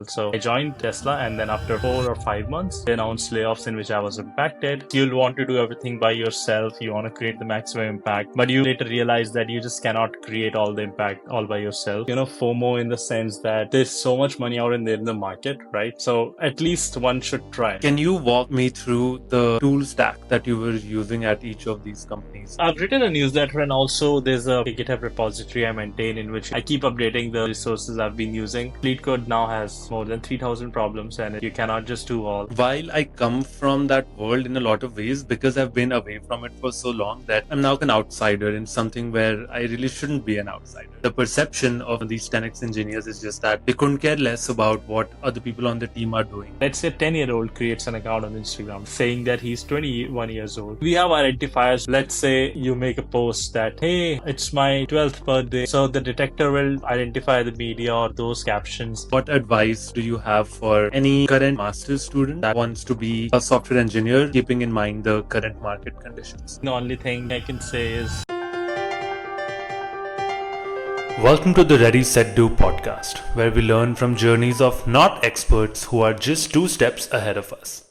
So I joined Tesla, and then after 4 or 5 months, they announced layoffs in which I was impacted. You'll want to do everything by yourself. You want to create the maximum impact, but you later realize that you just cannot create all the impact all by yourself. FOMO in the sense that there's so much money out in there in the market, right? So at least one should try. Can you walk me through the tool stack that you were using at each of these companies? I've written a newsletter, and also there's a GitHub repository I maintain in which I keep updating the resources I've been using. LeetCode now has more than 3,000 problems, and you cannot just do all. While I come from that world in a lot of ways, because I've been away from it for so long that I'm now an outsider in something where I really shouldn't be an outsider. The perception of these 10x engineers is just that they couldn't care less about what other people on the team are doing. Let's say a 10-year-old creates an account on Instagram saying that he's 21 years old. We have identifiers. Let's say you make a post that, hey, it's my 12th birthday. So the detector will identify the media or those captions. What advice do you have for any current master's student that wants to be a software engineer, keeping in mind the current market conditions? The only thing I can say is, welcome to the Ready Set Do podcast, where we learn from journeys of not experts who are just 2 steps ahead of us.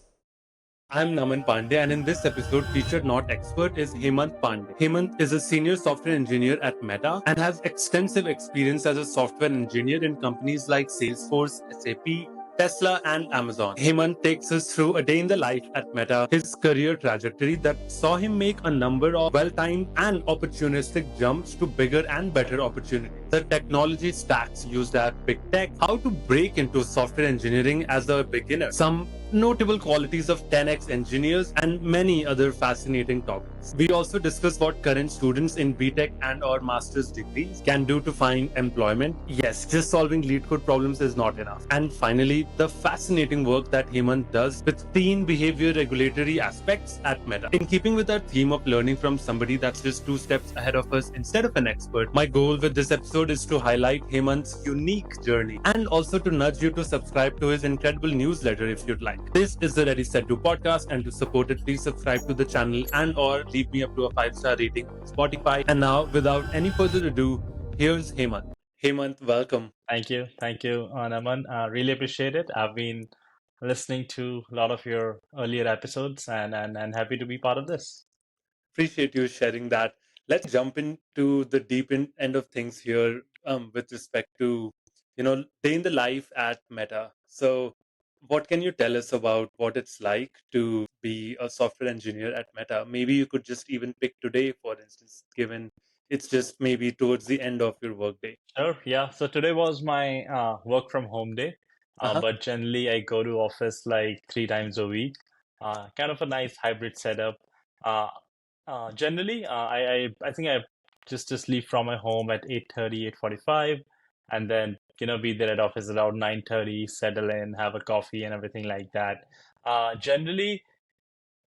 I'm Naman Pandey, and in this episode, featured not expert is Hemant Pandey. Hemant is a senior software engineer at Meta and has extensive experience as a software engineer in companies like Salesforce, SAP, Tesla, and Amazon. Hemant takes us through a day in the life at Meta, his career trajectory that saw him make a number of well-timed and opportunistic jumps to bigger and better opportunities, the technology stacks used at BTech, how to break into software engineering as a beginner, some notable qualities of 10x engineers, and many other fascinating topics. We also discuss what current students in BTech and or master's degrees can do to find employment. Yes, just solving LeetCode problems is not enough. And finally, the fascinating work that Hemant does with teen behavior regulatory aspects at Meta. In keeping with our theme of learning from somebody that's just 2 steps ahead of us instead of an expert, my goal with this episode is to highlight Hemant's unique journey and also to nudge you to subscribe to his incredible newsletter if you'd like. This is the Ready Set Do podcast, and to support it, please subscribe to the channel and or leave me up to a 5-star rating on Spotify. And now, without any further ado, here's Hemant. Hemant, welcome. Thank you, Naman. Really appreciate it. I've been listening to a lot of your earlier episodes, and happy to be part of this. Appreciate you sharing that. Let's jump into the end of things here with respect to, day in the life at Meta. So what can you tell us about what it's like to be a software engineer at Meta? Maybe you could just even pick today, for instance, given it's just maybe towards the end of your workday. Sure, yeah. So today was my work from home day, Uh-huh. but generally I go to office like 3 times a week. Kind of a nice hybrid setup. Uh, Generally, I think I just leave from my home at 8:30, 8:45, and then be there at office around 9:30, settle in, have a coffee and everything like that. Generally,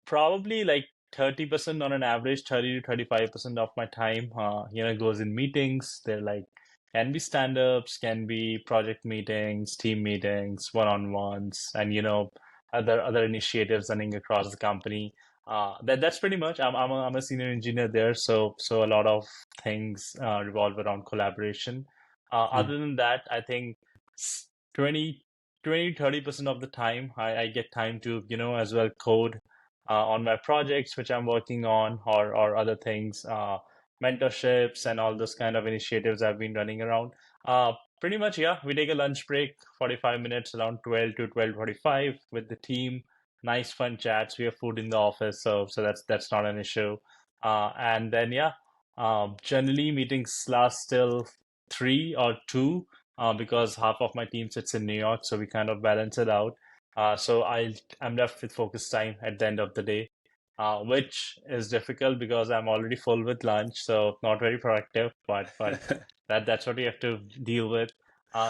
probably like 30% on an average, 30 to 35% of my time, goes in meetings. They're like can be stand-ups, can be project meetings, team meetings, one-on-ones, and other initiatives running across the company. That's pretty much. I'm a senior engineer there, so a lot of things revolve around collaboration. Mm. Other than that, I think 20, 30% of the time I get time to as well code on my projects which I'm working on, or other things, mentorships and all those kind of initiatives I've been running around. Pretty much, yeah, we take a lunch break, 45 minutes, around 12 to 12:45 with the team. Nice fun chats. We have food in the office, so that's not an issue. And then yeah, generally meetings last till 3 or 2, because half of my team sits in New York, so we kind of balance it out. So I'm left with focus time at the end of the day, which is difficult because I'm already full with lunch, so not very productive. But that's what we have to deal with.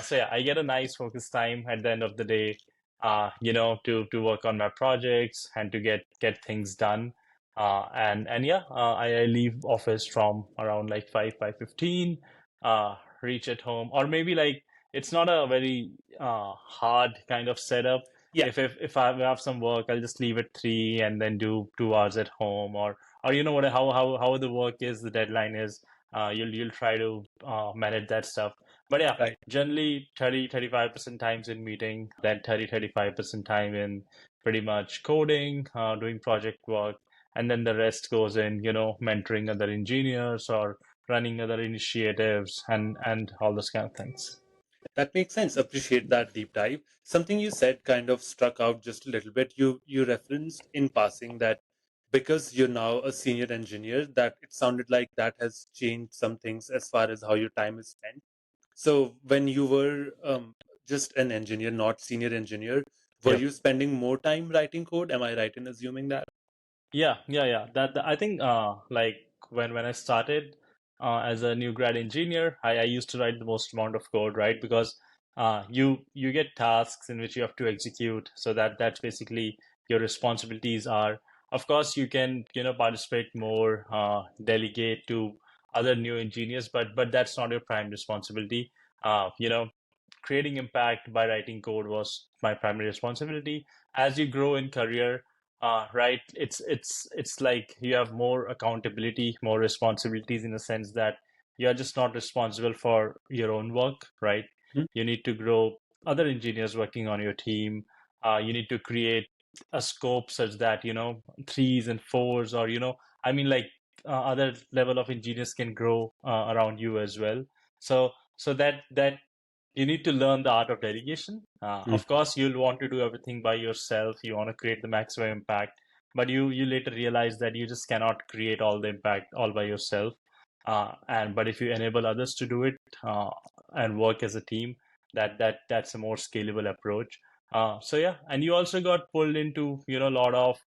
So yeah, I get a nice focus time at the end of the day, to work on my projects and to get things done. And yeah, I leave office from around like 5:15, reach at home, or maybe like it's not a very hard kind of setup. Yeah. If I have some work, I'll just leave at 3 and then do 2 hours at home, or you know what how the work is, the deadline is. You'll try to manage that stuff. But yeah, Right. generally 35% times in meeting, then 35% time in pretty much coding, doing project work, and then the rest goes in, mentoring other engineers or running other initiatives and all those kind of things. That makes sense. Appreciate that deep dive. Something you said kind of struck out just a little bit. You referenced in passing that because you're now a senior engineer, that it sounded like that has changed some things as far as how your time is spent. So when you were just an engineer, not senior engineer, were Yep. you spending more time writing code? Am I right in assuming that? Yeah. I think like when I started as a new grad engineer, I used to write the most amount of code, right? Because you get tasks in which you have to execute, so that's basically your responsibilities are. Of course, you can participate more, delegate to other new engineers, but that's not your prime responsibility. Creating impact by writing code was my primary responsibility. As you grow in career, right, it's like you have more accountability, more responsibilities in the sense that you're just not responsible for your own work, right? Hmm. You need to grow other engineers working on your team. You need to create a scope such that threes and fours, or I mean, like other level of engineers can grow around you as well. So that you need to learn the art of delegation. Of Hmm. course, you'll want to do everything by yourself. You want to create the maximum impact, but you later realize that you just cannot create all the impact all by yourself. And but if you enable others to do it and work as a team, that's a more scalable approach. So yeah, and you also got pulled into a lot of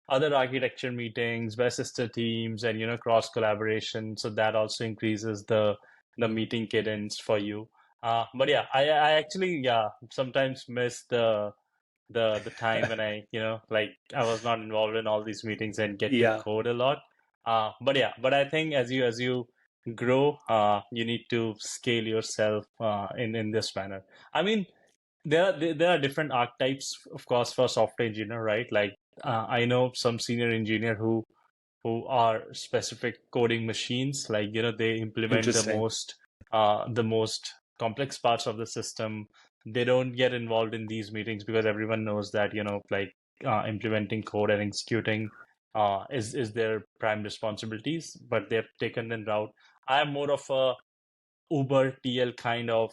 other architecture meetings, best sister teams, and cross collaboration. So that also increases the meeting cadence for you. But yeah, I actually sometimes miss the time when I like I was not involved in all these meetings and get to Yeah, code a lot. But yeah, but I think as you grow, you need to scale yourself in this manner. I mean, there are different archetypes, of course, for software engineer, right? Like I know some senior engineer who are specific coding machines, like they implement interesting. the most complex parts of the system. They don't get involved in these meetings because everyone knows that like implementing code and executing is their prime responsibilities, but they've taken the route. I am more of a Uber TL kind of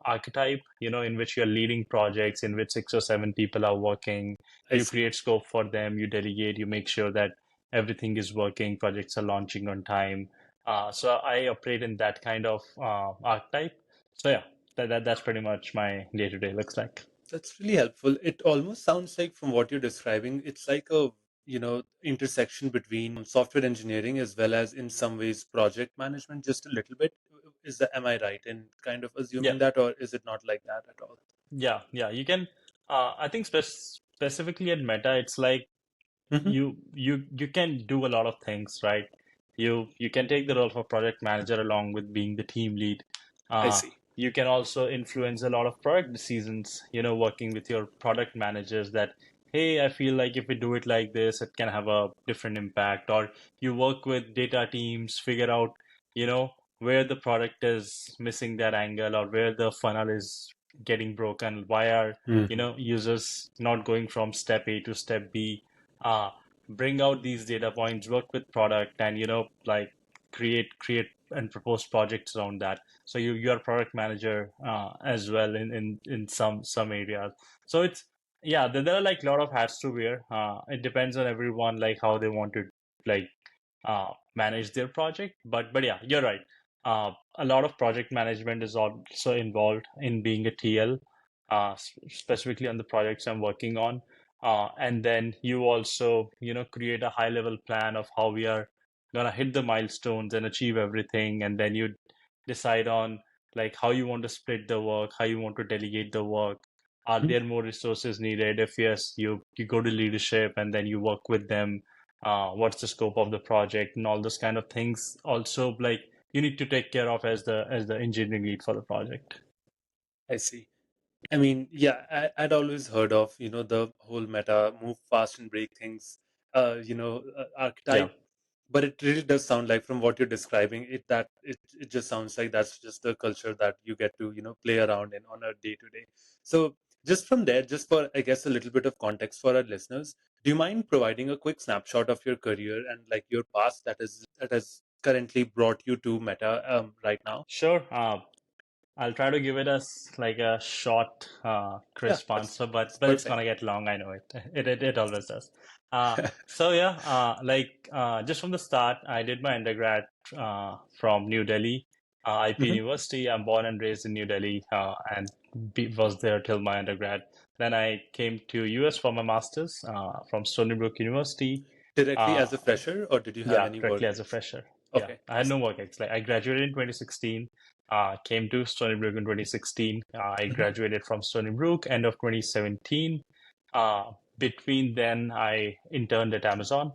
archetype, in which you're leading projects in which 6 or 7 people are working. I You see. create scope for them, you delegate, you make sure that everything is working, projects are launching on time. So I operate in that kind of archetype. So yeah, that's pretty much my day to day looks like. That's really helpful. It almost sounds like from what you're describing, it's like a, intersection between software engineering as well as in some ways project management, just a little bit. Am I right in kind of Yeah. assuming that, or is it not like that at all? Yeah. You can. I think specifically at Meta, it's like Hmm. you can do a lot of things, right? You can take the role of a project manager along with being the team lead. I uh, see. you can also influence a lot of product decisions, working with your product managers that, hey, I feel like if we do it like this, it can have a different impact. Or you work with data teams, figure out where the product is missing that angle, or where the funnel is getting broken, why are Hmm. users not going from step A to step B. uh, Bring out these data points, work with product, and like create and propose projects around that. So you're a product manager as well in some areas. So it's yeah, there are like a lot of hats to wear. It depends on everyone, like how they want to like manage their project. But yeah, you're right. A lot of project management is also involved in being a TL, specifically on the projects I'm working on. And then you also, create a high level plan of how we are gonna hit the milestones and achieve everything. And then you decide on like how you want to split the work, how you want to delegate the work. Are there more resources needed? If yes, you go to leadership and then you work with them. What's the scope of the project and all those kind of things. Also, like you need to take care of as the engineering lead for the project. I see. I mean, yeah, I'd always heard of, the whole meta move fast and break things, Yeah. archetype. But it really does sound like, from what you're describing, it just sounds like that's just the culture that you get to, play around in on a day to day. So just from there, just for, I guess, a little bit of context for our listeners, do you mind providing a quick snapshot of your career and like your past that has currently brought you to Meta right now? Sure. I'll try to give it like a short, Yeah, crisp that's answer, that's but it's gonna perfect. get long. I know it. It always does. So yeah, just from the start, I did my undergrad from New Delhi, IP Hmm. University. I'm born and raised in New Delhi, and was there till my undergrad. Then I came to US for my master's from Stony Brook University. Directly Uh, as a fresher, or did you have yeah, any directly work as a ex? fresher. Yeah, Okay, I had no awesome. work ex. Like I graduated in 2016. Came to Stony Brook in 2016. I Hmm. graduated from Stony Brook end of 2017. Between then, I interned at Amazon,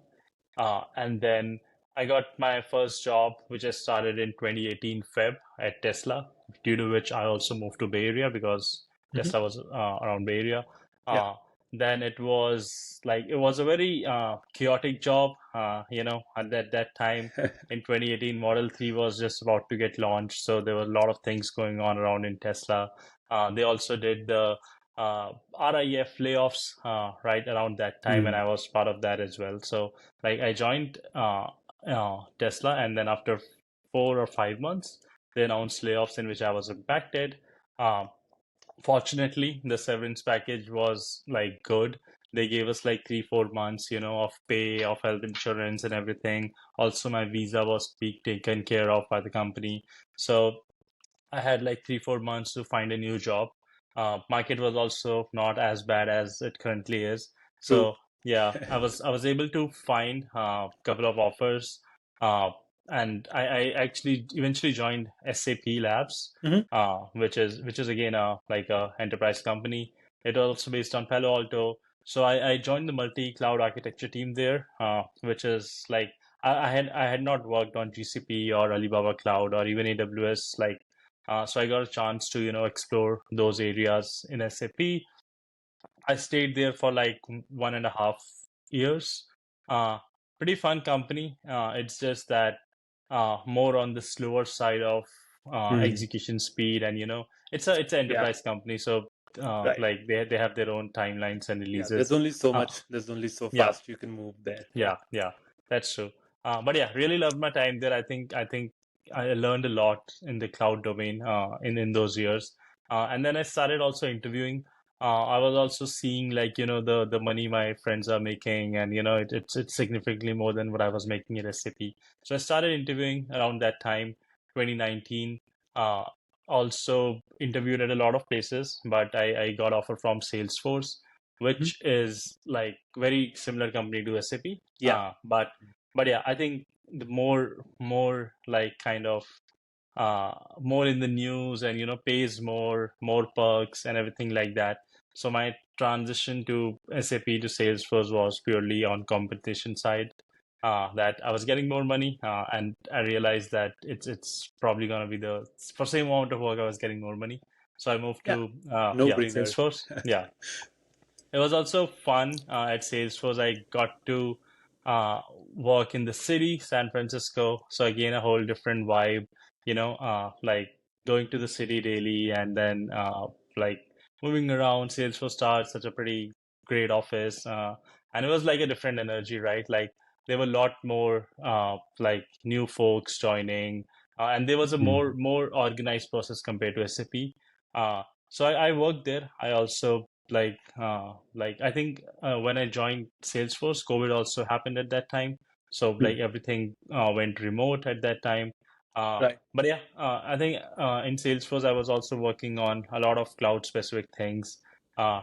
and then I got my first job, which I started in 2018 Feb at Tesla, due to which I also moved to Bay Area because Hmm. Tesla was around Bay Area. Yeah. Uh, then it was a very chaotic job. At that time in 2018, Model 3 was just about to get launched, so there were a lot of things going on around in Tesla. They also did the RIF layoffs right around that time, and Mm. I was part of that as well. So like I joined Tesla, and then after 4 or 5 months, they announced layoffs in which I was impacted. Um, Fortunately, the severance package was like good. They gave us like 3, 4 months, of pay, of health insurance, and everything. Also, my visa was being taken care of by the company. So I had like 3, 4 months to find a new job. Market was also not as bad as it currently is. True. So yeah, I was able to find a couple of offers, uh, and I actually eventually joined SAP Labs, Hmm. which is again like a enterprise company. It was also based on Palo Alto. So I joined the multi-cloud architecture team there, which is like I had not worked on GCP or Alibaba Cloud or even AWS so I got a chance to, explore those areas in SAP. I stayed there for like 1.5 years. Uh, Pretty fun company. It's just that more on the slower side of Mm. execution speed, and it's an Yeah. enterprise company, so Right. like they have their own timelines and Yeah. releases. Uh, There's only so yeah, fast you can move there. Yeah. yeah, that's true. But yeah, really loved my time there. I think I learned a lot in the cloud domain in those years. And then I started also interviewing. I was also seeing like the money my friends are making, and it's significantly more than what I was making at SAP. So I started interviewing around that time, 2019. Uh, Also interviewed at a lot of places, but I got offer from Salesforce, Mhm. which is like very similar company to SAP. Yeah. But yeah, I think the more like kind of more in the news, and pays more perks and everything like that. So my transition to SAP to Salesforce was purely on compensation side. That I was getting more money, and I realized that it's probably gonna be for same amount of work I was getting more money. So I moved Yeah. to No yeah, brainer. Salesforce. Yeah, it was also fun at Salesforce. I got to uh, work in the city, San Francisco. So again, a whole different vibe, like going to the city daily, and then like moving around. Salesforce starts such a pretty great office, and it was like a different energy, right? Like there were a lot more like new folks joining, and there was a more Mm. more organized process compared to SAP. So I worked there. I also like I think when I joined Salesforce, COVID also happened at that time. So Mm. like everything went remote at that time. Right. But yeah, I think in Salesforce I was also working on a lot of cloud specific things,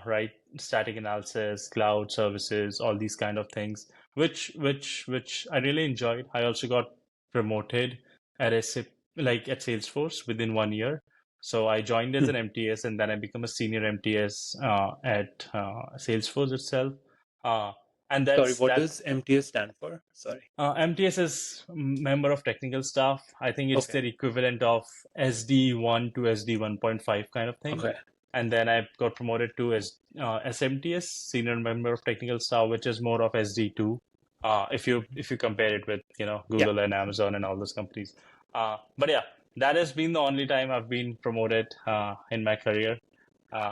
right? Static analysis, cloud services, all these kind of things, which I really enjoyed. I also got promoted at SAP, like at Salesforce within 1 year. So I joined as Mm. an MTS, and then I become a senior MTS at Salesforce itself. Uh, and Sorry, that's what that. does MTS stand for? Sorry. MTS is member of technical staff. I think it's Okay. their equivalent of SD1 to SD 1.5 kind of thing. Okay. And then I got promoted to SMTS, senior member of technical staff, which is more of SD2. if you compare it with Yeah. Google and Amazon and all those companies. But yeah, that has been the only time I've been promoted in my career.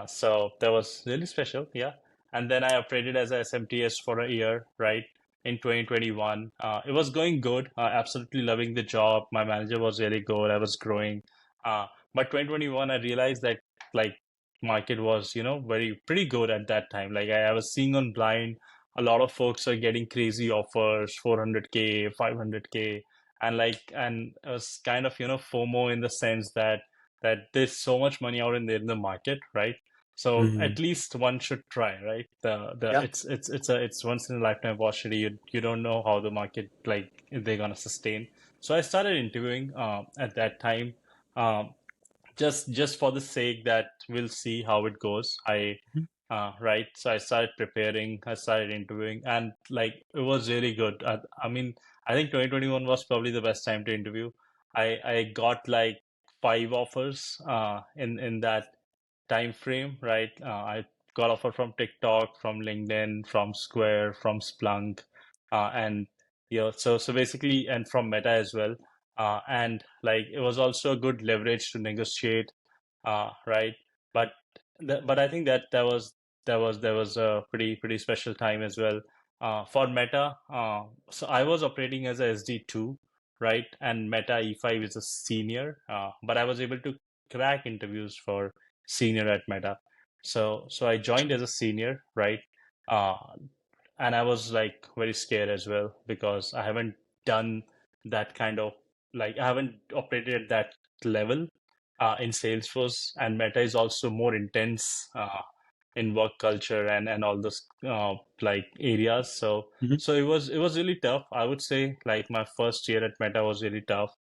So that was really special, yeah. And then I operated as a SMTS for a year, right? In 2021, it was going good. Absolutely loving the job. My manager was really good. I was growing. But 2021, I realized that like market was, very pretty good at that time. Like I was seeing on Blind, a lot of folks are getting crazy offers, 400K, 500K, and it was kind of, FOMO in the sense that there's so much money out in there in the market, right? So Hmm. at least one should try, right? The Yeah. it's once in a lifetime opportunity. You don't know how the market like if they're gonna sustain. So I started interviewing at that time. Um, just for the sake that we'll see how it goes. Right, so I started preparing, I started interviewing, and like it was really good. I mean, I think 2021 was probably the best time to interview. I got like five offers in that time frame, right? I got offer from TikTok, from LinkedIn, from Square, from Splunk, and so basically, and from Meta as well. And like it was also a good leverage to negotiate, right? But but I think that was a pretty special time as well for Meta. So I was operating as a SD2, right? And Meta E5 is a senior, but I was able to crack interviews for senior at Meta. So I joined as a senior, right? Uh, and I was like very scared as well because I haven't done that kind of like I haven't operated at that level in Salesforce, and Meta is also more intense in work culture and all those like areas. So Hmm. so it was really tough. I would say like my first year at Meta was really tough.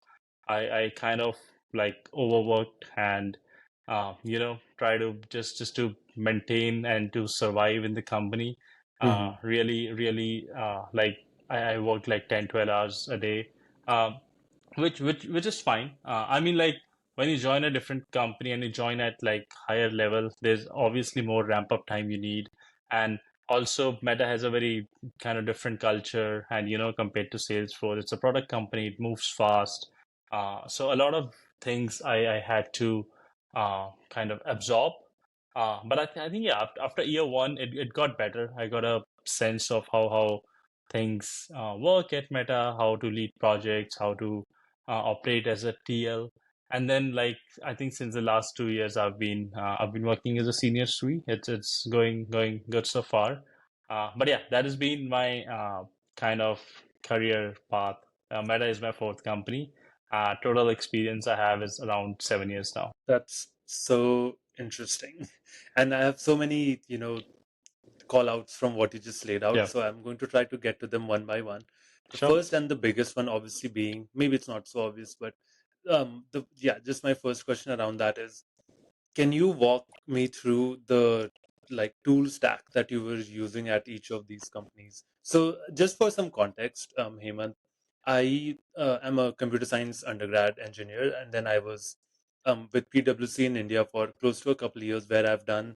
I kind of like overworked and try to just to maintain and to survive in the company. Hmm. Really like I worked like 10, 12 hours a day. Um, which is fine. I mean, like when you join a different company and you join at like higher level, there's obviously more ramp up time you need, and also Meta has a very kind of different culture, and compared to Salesforce, it's a product company, it moves fast. So a lot of things I had to kind of absorb. But I think yeah, after year one, it got better. I got a sense of how things work at Meta, how to lead projects, how to operate as a TL. And then like I think since the last 2 years I've been working as a senior SWE. It's going good so far. But yeah, that has been my kind of career path. Meta is my fourth company. Total experience I have is around 7 years now. That's so interesting. And I have so many, call outs from what you just laid out. Yeah, So I'm going to try to get to them one by one. The sure. first and the biggest one, obviously, being maybe it's not so obvious, but just my first question around that is, can you walk me through the tool stack that you were using at each of these companies? So just for some context, Hemant, I am a computer science undergrad engineer, and then I was with PwC in India for close to a couple of years, where I've done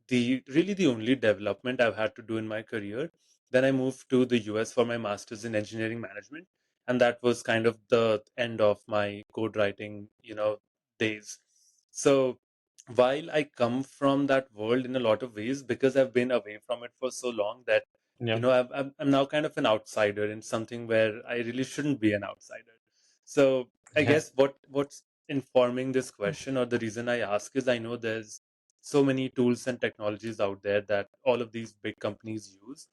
the only development I've had to do in my career. Then I moved to the US for my master's in engineering management, and that was kind of the end of my code writing, days. So while I come from that world in a lot of ways, because I've been away from it for so long that, Yeah, I'm now kind of an outsider in something where I really shouldn't be an outsider. So I yeah. guess what's informing this question, or the reason I ask, is I know there's so many tools and technologies out there that all of these big companies use.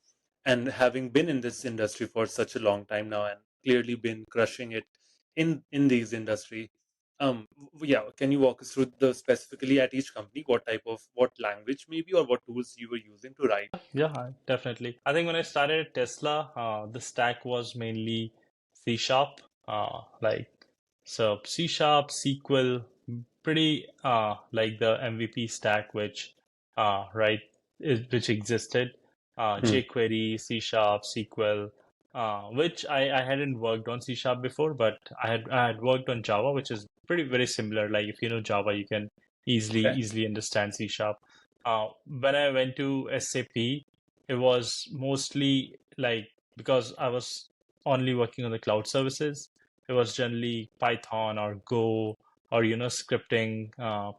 And having been in this industry for such a long time now and clearly been crushing it in these industry, yeah, can you walk us through the specifically at each company what language maybe or what tools you were using to write? Yeah, definitely. I think when I started at Tesla, the stack was mainly C sharp, like so C sharp, SQL, pretty like the MVP stack, which right which existed, Hmm. jQuery, C sharp, SQL, which I hadn't worked on C sharp before, but I had worked on Java, which is pretty very similar. Like if you know Java, you can Okay. easily understand C sharp. When I went to SAP, it was mostly like because I was only working on the cloud services, it was generally Python or Go or scripting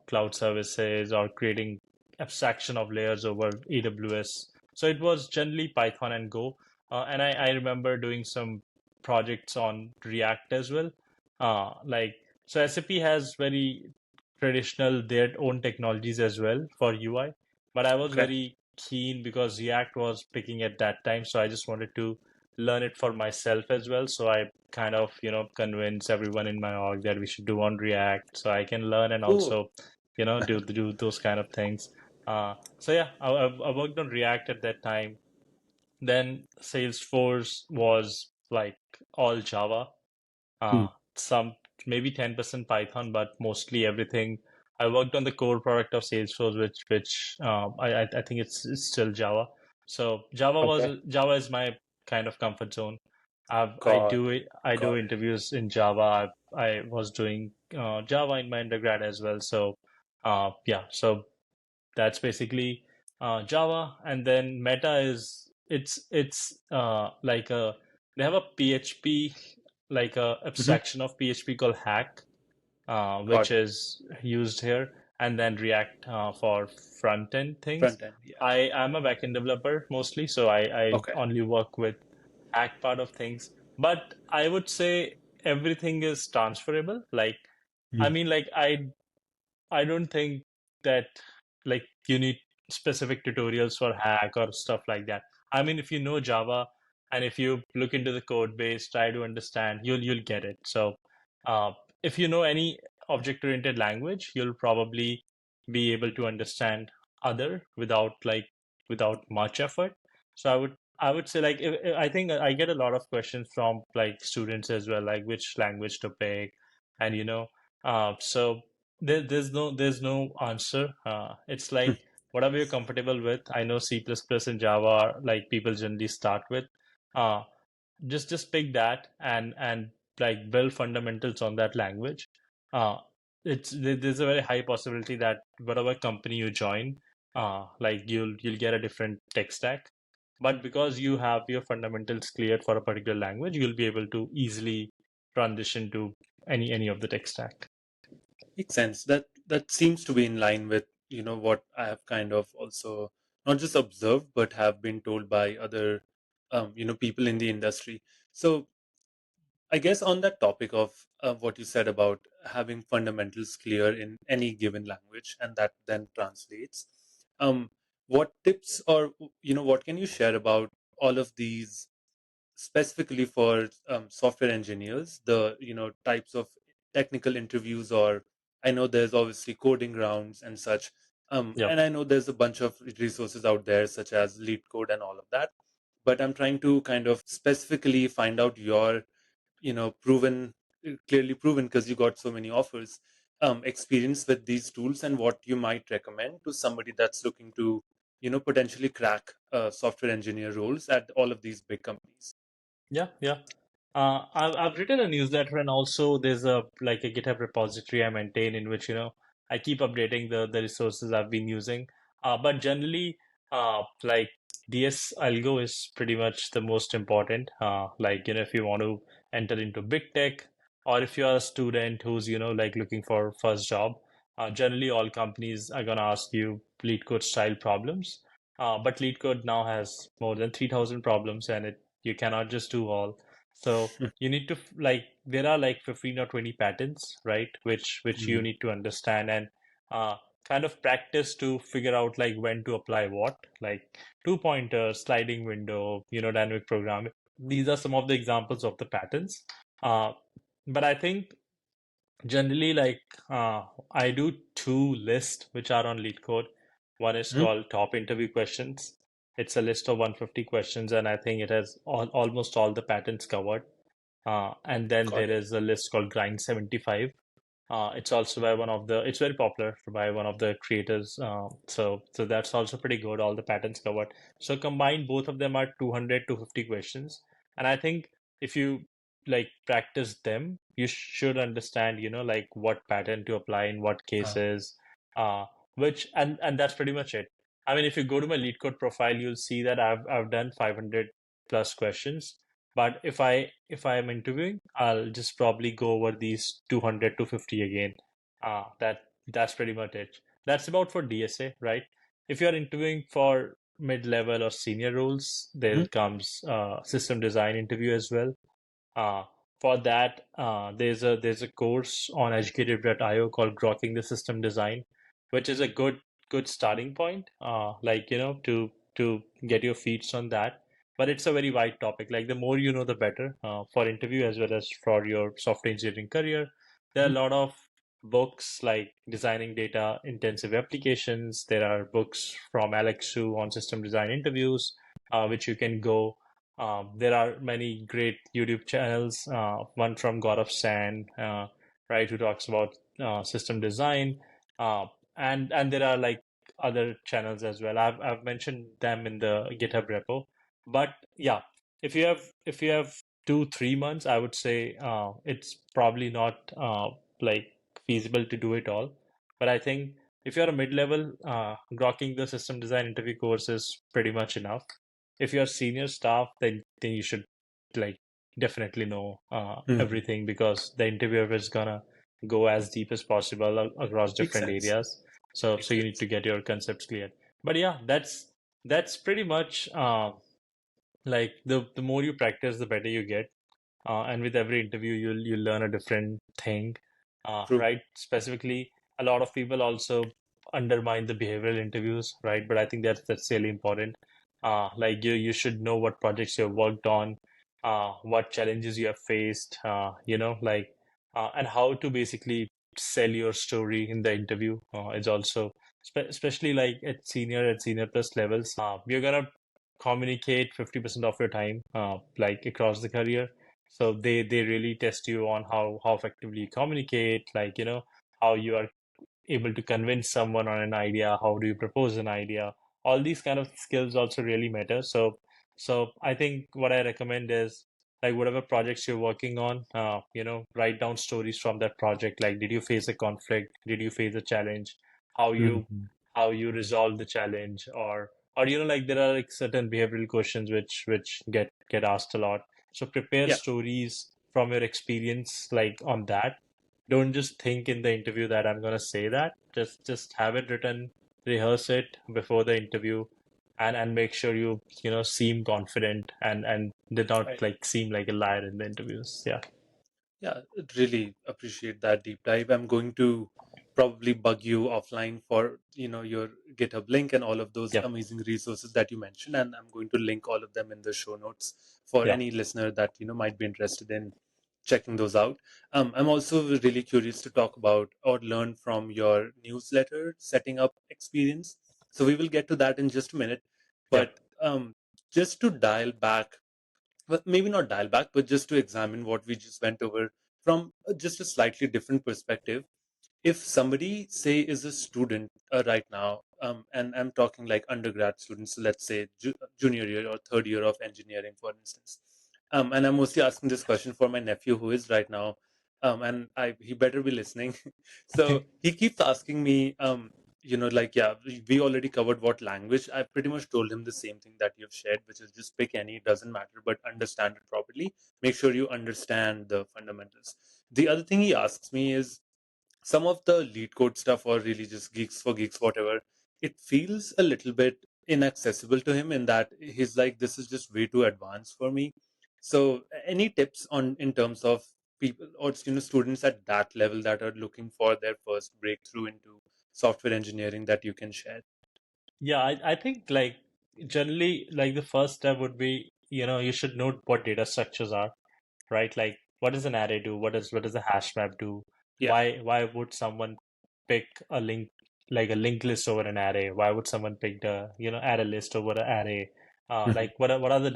cloud services or creating abstraction of layers over AWS. So it was generally Python and Go. And I remember doing some projects on React as well. Like so SAP has very traditional their own technologies as well for UI, but I was Okay. very keen because React was picking at that time, so I just wanted to learn it for myself as well. So I kind of, convince everyone in my org that we should do on React so I can learn and Cool. also, do those kind of things. So yeah, I worked on React at that time. Then Salesforce was like all Java, Hmm. some maybe 10% Python, but mostly everything. I worked on the core product of Salesforce, which I think it's still Java. So Okay. Java is my kind of comfort zone. Got it. I do Got it. interviews in Java. I was doing Java in my undergrad as well. So yeah, so that's basically Java, and then Meta is it's like a they have a PHP like a Hmm. abstraction of PHP called Hack, Got which it. is used here, and then React for front end things. Front end. Yeah. I am a backend developer mostly, so I Okay. only work with Hack part of things. But I would say everything is transferable. Like I Hmm. mean, like I don't think that like you need specific tutorials for hack or stuff like that. I mean, if you know Java and if you look into the code base, try to understand, you'll get it. So, uh, if you know any object-oriented language, you'll probably be able to understand other without much effort. So I would say like I think I get a lot of questions from like students as well, like which language to pick, and so there's no answer. It's like whatever you're comfortable with. I know C++ plus plus and Java are like people generally start with. Uh, just pick that and like build fundamentals on that language. Uh, there's a very high possibility that whatever company you join, like you'll get a different tech stack. But because you have your fundamentals cleared for a particular language, you'll be able to easily transition to any of the tech stack. Makes sense. That seems to be in line with, what I have kind of also not just observed, but have been told by other, people in the industry. So I guess on that topic of what you said about having fundamentals clear in any given language, and that then translates. Um, what tips or what can you share about all of these specifically for software engineers, the types of technical interviews, or I know there's obviously coding rounds and such, Yeah. and I know there's a bunch of resources out there such as LeetCode and all of that, but I'm trying to kind of specifically find out your proven, clearly proven because you got so many offers, experience with these tools, and what you might recommend to somebody that's looking to potentially crack software engineer roles at all of these big companies. Yeah, yeah. I've written a newsletter and also there's a like a GitHub repository I maintain in which, I keep updating the resources I've been using. But generally, like DS algo is pretty much the most important. Like, if you want to enter into big tech or if you're a student who's, like looking for first job, generally all companies are gonna ask you lead code style problems. But LeetCode now has more than 3,000 problems and you cannot just do all. So you need to like there are like 15 or 20 patterns, right? Which you Mm. need to understand and uh, kind of practice to figure out like when to apply what, like two pointers, sliding window, dynamic programming. These are some of the examples of the patterns. Uh, but I think generally, like I do two lists which are on LeetCode. One is Mhm. called top interview questions. It's a list of 150 questions, and I think it has almost all the patterns covered. And then Got there it. is a list called Grind 75. It's also by it's very popular by one of the creators. So that's also pretty good. All the patterns covered. So combined, both of them are 200 to 50 questions. And I think if you like practice them, you should understand, like what pattern to apply in what Uh, cases, uh, and that's pretty much it. I mean, if you go to my LeetCode profile, you'll see that I've done 500 plus questions. But if I am interviewing, I'll just probably go over these 200 to 50 again. That's pretty much it. That's about for DSA, right? If you're interviewing for mid-level or senior roles, there Mhm. comes system design interview as well. Uh, for that, there's a course on educative.io called Grokking the System Design, which is a good starting point. Like to get your feet on that. But it's a very wide topic. Like the more you know, the better for interview as well as for your software engineering career. There are a Mhm. lot of books like designing data intensive applications. There are books from Alex Su on system design interviews, which you can go. There are many great YouTube channels. One from Gaurav San, right, who talks about system design, uh, and there are like other channels as well. I've mentioned them in the GitHub repo. But yeah, if you have 2 3 months, I would say it's probably not like feasible to do it all. But I think if you're a mid-level, grokking the system design interview course is pretty much enough. If you're senior staff, then you should like definitely know Mhm. everything, because the interviewer is gonna go as deep as possible across Makes different sense. areas. So Makes you need sense. to get your concepts clear. But yeah, that's pretty much like the more you practice, the better you get. And with every interview, you'll learn a different thing, True. right? Specifically, a lot of people also undermine the behavioral interviews, right? But I think that's really important. Like you should know what projects you've worked on, what challenges you have faced, and how to basically sell your story in the interview. Is also especially like at senior plus levels, you're gonna communicate 50% of your time, like across the career. So they really test you on how effectively you communicate, like how you are able to convince someone on an idea, how do you propose an idea. All these kind of skills also really matter. So I think what I recommend is, like, whatever projects you're working on, write down stories from that project. Like, did you face a conflict, did you face a challenge, how you Mhm. how you resolve the challenge, or like there are like certain behavioral questions which get asked a lot. So prepare Yeah. stories from your experience, like on that. Don't just think in the interview that I'm gonna say that. Just have it written, rehearse it before the interview, and make sure you seem confident and did not Right. like seem like a liar in the interviews. Yeah. Yeah, really appreciate that deep dive. I'm going to probably bug you offline for, your GitHub link and all of those Yep. amazing resources that you mentioned, and I'm going to link all of them in the show notes for Yeah. any listener that, might be interested in checking those out. I'm also really curious to talk about or learn from your newsletter setting up experience. So we will get to that in just a minute. Yep. But just to dial back, well, maybe not dial back, but just to examine what we just went over from just a slightly different perspective. If somebody, say, is a student right now, and I'm talking like undergrad students, so let's say junior year or third year of engineering, for instance, and I'm mostly asking this question for my nephew who is right now, and he better be listening. So he keeps asking me, like, yeah, we already covered what language. I pretty much told him the same thing that you've shared, which is just pick any, it doesn't matter, but understand it properly. Make sure you understand the fundamentals. The other thing he asks me is, some of the lead code stuff, or really just geeks for geeks, whatever, it feels a little bit inaccessible to him, in that he's like, this is just way too advanced for me. So any tips on, in terms of people, or students at that level that are looking for their first breakthrough into software engineering, that you can share? Yeah, I think like generally like the first step would be, you should know what data structures are, right? Like, what does an array do? What does a hash map do? Yeah. Why would someone pick a link, like a linked list over an array? Why would someone pick the array list over an array? Mhm. Like what are the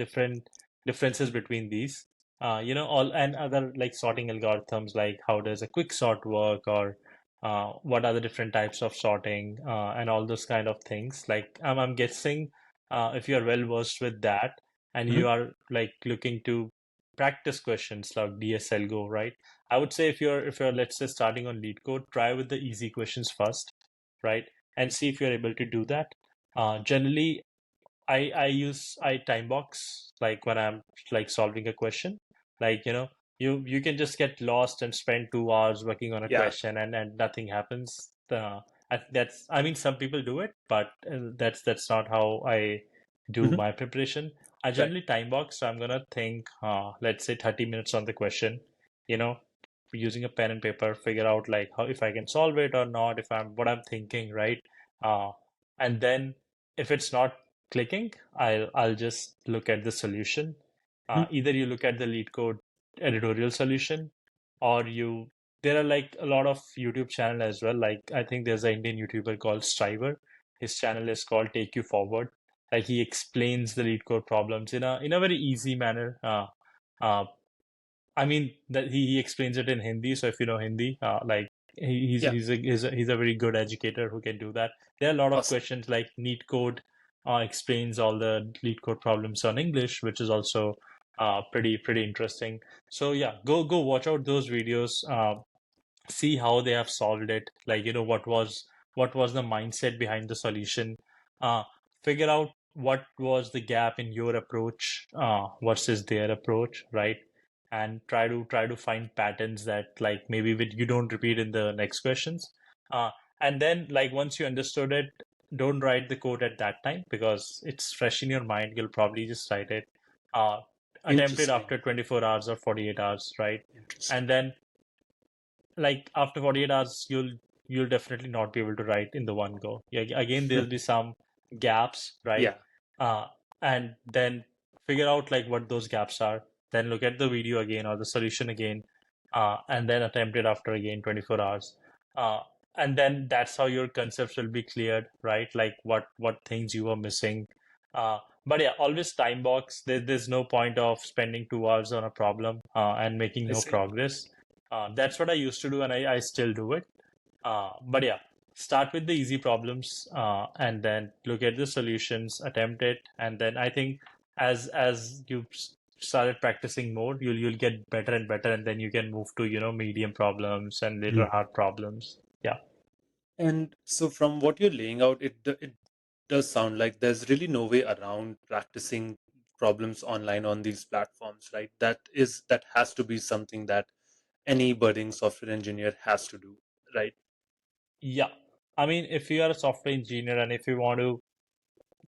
differences between these? All and other like sorting algorithms, like how does a quick sort work, or what are the different types of sorting, and all those kind of things. Like I'm guessing if you are well versed with that, and Mhm. you are like looking to practice questions like DSL Go, right? I would say if you're let's say starting on LeetCode, try with the easy questions first, right? And see if you're able to do that. Generally, I time box like when I'm like solving a question. Like, you can just get lost and spend 2 hours working on a Yeah. question and nothing happens. I mean, some people do it, but that's not how I do Hmm. my preparation. I Right. generally time box, so I'm gonna think, let's say 30 minutes on the question, you know, using a pen and paper, figure out like how if I can solve it or not, if I'm what I'm thinking, right? Uh, and then if it's not clicking, I'll just look at the solution. Mhm. Either you look at the LeetCode editorial solution, or there are like a lot of YouTube channel as well. Like I think there's an Indian YouTuber called Striver. His channel is called Take You Forward. Like he explains the LeetCode problems in a very easy manner. Uh, I mean that he explains it in Hindi. So if you know Hindi, like Yeah. he's a very good educator who can do that. There are a lot of Awesome. questions like Neat Code explains all the lead code problems on English, which is also pretty interesting. So yeah, go watch out those videos. See how they have solved it. Like, what was the mindset behind the solution. Uh, Figure out what was the gap in your approach versus their approach, right? And try to find patterns that like maybe you don't repeat in the next questions. And then like once you understood it, don't write the code at that time because it's fresh in your mind. You'll probably just write it. Uh, Attempt it Interesting. after 24 hours or 48 hours, right? Interesting. And then like after 48 hours you'll definitely not be able to write in the one go. Yeah, again there'll be some gaps, right? Yeah. uh and then figure out like what those gaps are, then look at the video again or the solution again, and then attempt it after again 24 hours. uh and then that's how your concepts will be cleared, right? Like what things you are missing. But yeah, always time box. There's no point of spending 2 hours on a problem and making I no see. progress. That's what I used to do, and I still do it. But yeah, start with the easy problems, and then look at the solutions, attempt it, and then I think as you started practicing more, you'll get better and better, and then you can move to medium problems and later Mhm. hard problems. Yeah. And so, from what you're laying out, it does sound like there's really no way around practicing problems online on these platforms, right? That has to be something that any budding software engineer has to do, right? Yeah. I mean, if you are a software engineer and if you want to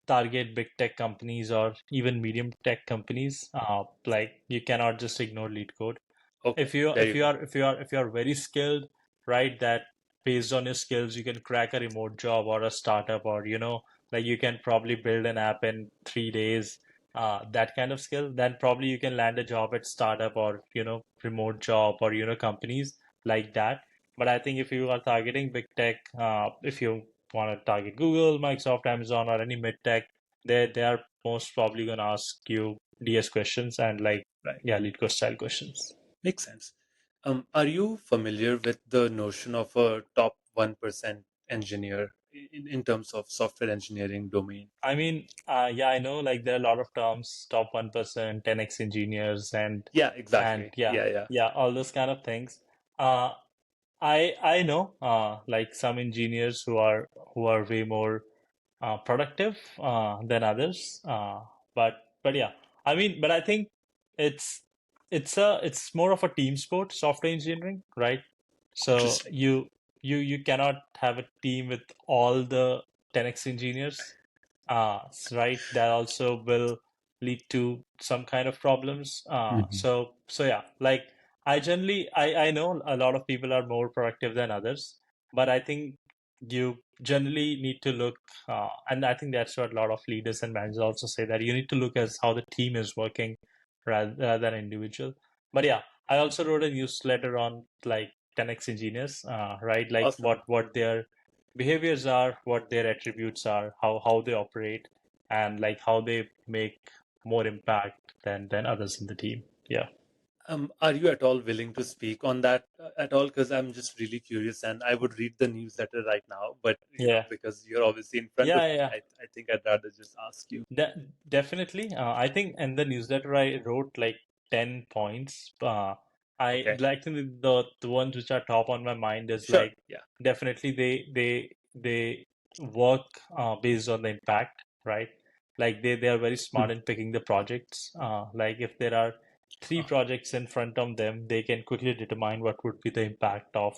target big tech companies or even medium tech companies, like you cannot just ignore lead code. Okay, if you there if you you go. are if you are if you are very skilled, right, that based on your skills you can crack a remote job or a startup, or like you can probably build an app in 3 days, that kind of skill, then probably you can land a job at startup or remote job or companies like that. But I think if you are targeting big tech, if you want to target Google, Microsoft, Amazon, or any mid tech, they are most probably going to ask you DS questions and like, Right. yeah, lead code style questions. Makes sense. Are you familiar with the notion of a top 1% engineer in terms of software engineering domain? I mean, yeah, I know like there are a lot of terms, top 1%, 10x engineers, Yeah, and exactly. yeah, Yeah, yeah. yeah, all those kind of things. Uh, I know like some engineers who are way more productive than others. But yeah, I mean, but I think it's it's more of a team sport, software engineering, right? So Interesting. you cannot have a team with all the 10x engineers, right? That also will lead to some kind of problems. Hmm. So yeah, like I know a lot of people are more productive than others, but I think you generally need to look, and I think that's what a lot of leaders and managers also say, that you need to look as how the team is working rather than individual. But yeah, I also wrote a newsletter on like 10x engineers, right? Like Awesome. what their behaviors are, what their attributes are, how they operate, and like how they make more impact than others in the team. Yeah. Are you at all willing to speak on that at all? Because I'm just really curious, and I would read the newsletter right now, but Yeah. because you're obviously in front Yeah, of yeah, me, yeah. I think I'd rather just ask you. Definitely. I think in the newsletter I wrote like 10 points. I Okay. like the ones which are top on my mind is Sure. like Yeah. definitely they work based on the impact, right? like they are very smart in picking the projects. Like if there are three Uh, projects in front of them, they can quickly determine what would be the impact of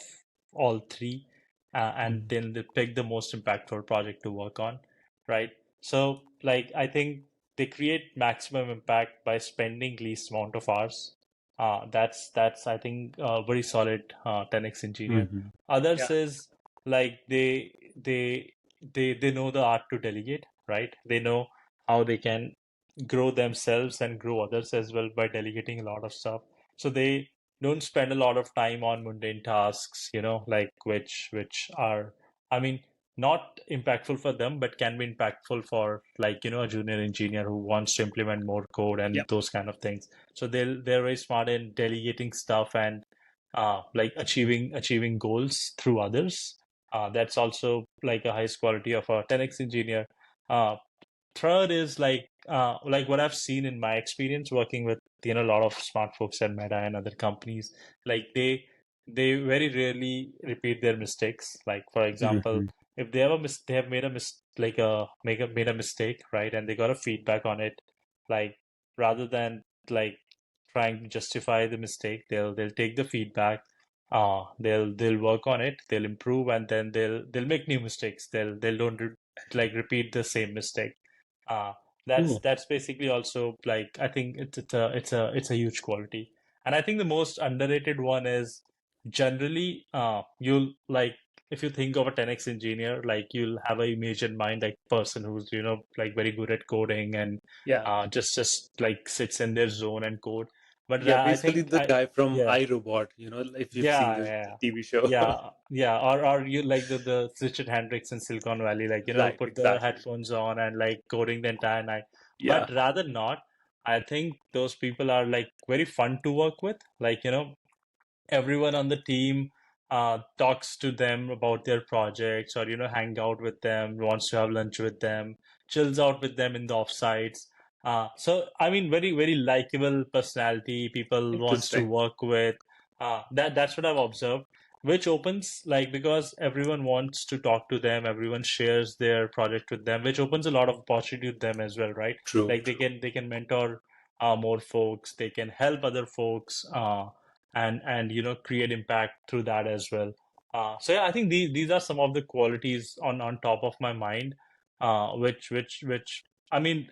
all three, and mm, then they pick the most impactful project to work on, right? So like I think they create maximum impact by spending least amount of hours. That's I think a very solid 10x engineer. mhm. Others Yeah. is like they know the art to delegate, right? They know how they can grow themselves and grow others as well by delegating a lot of stuff. So they don't spend a lot of time on mundane tasks, like which are, I mean, not impactful for them, but can be impactful for like, a junior engineer who wants to implement more code and Yep. those kind of things. So they're very smart in delegating stuff and like achieving goals through others. That's also like a highest quality of a 10x engineer. Uh, Third is like what I've seen in my experience working with a lot of smart folks at Meta and other companies. Like they very rarely repeat their mistakes. Like for example, Mhm. if they ever they have made a like a made a mistake, right, and they got a feedback on it, like rather than like trying to justify the mistake, they'll take the feedback, they'll work on it, they'll improve, and then they'll make new mistakes. They'll don't like repeat the same mistake. uh, that's Cool. that's basically also like I think it's a huge quality. And I think the most underrated one is generally you'll like if you think of a 10x engineer, like you'll have a image in mind like person who's like very good at coding and Yeah. just like sits in their zone and code. But Yeah, I basically think the guy from yeah, iRobot, if you've seen yeah, the yeah, TV show. yeah. Or you like the Richard Hendricks in Silicon Valley, like Right, put the exactly. headphones on and like coding the entire night. Yeah. But rather not, I think those people are like very fun to work with. Like everyone on the team talks to them about their projects, or hang out with them, wants to have lunch with them, chills out with them in the offsites. So I mean, very very likable personality. People wants to Interesting. work with. That's what I've observed, which opens like because everyone wants to talk to them, everyone shares their project with them, which opens a lot of opportunity to them as well, right? True, Like they true. can they can mentor more folks, they can help other folks. And create impact through that as well. So yeah, I think these are some of the qualities on top of my mind, which I mean,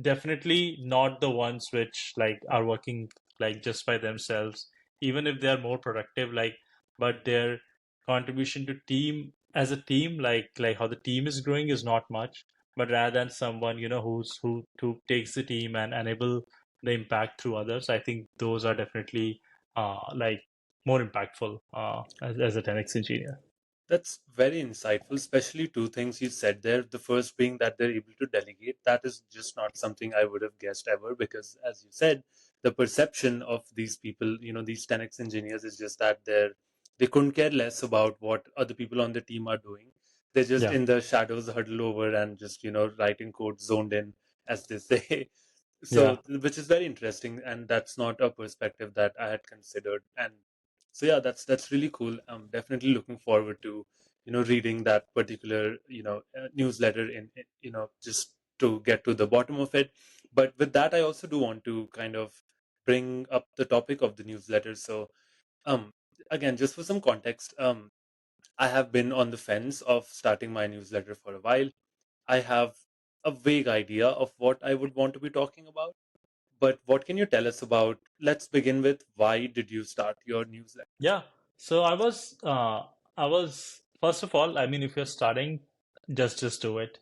definitely not the ones which like are working like just by themselves, even if they are more productive, like, but their contribution to team as a team, like how the team is growing is not much, but rather than someone who takes the team and enable the impact through others. I think those are definitely like more impactful as a 10x engineer. That's very insightful, especially two things you said there. The first being that they're able to delegate. That is just not something I would have guessed ever, because as you said, the perception of these people, these 10x engineers, is just that they couldn't care less about what other people on the team are doing. They're just Yeah, in the shadows, huddle over and just, writing code zoned in, as they say. yeah, So, which is very interesting, and that's not a perspective that I had considered. And so yeah, that's really cool. I'm definitely looking forward to reading that particular newsletter just to get to the bottom of it. But with that, I also do want to kind of bring up the topic of the newsletter. So um again, just for some context, I have been on the fence of starting my newsletter for a while. I have a vague idea of what I would want to be talking about, but what can you tell us about? Let's begin with, why did you start your newsletter? yeah. So I was first of all, I mean, if you're starting, just do it.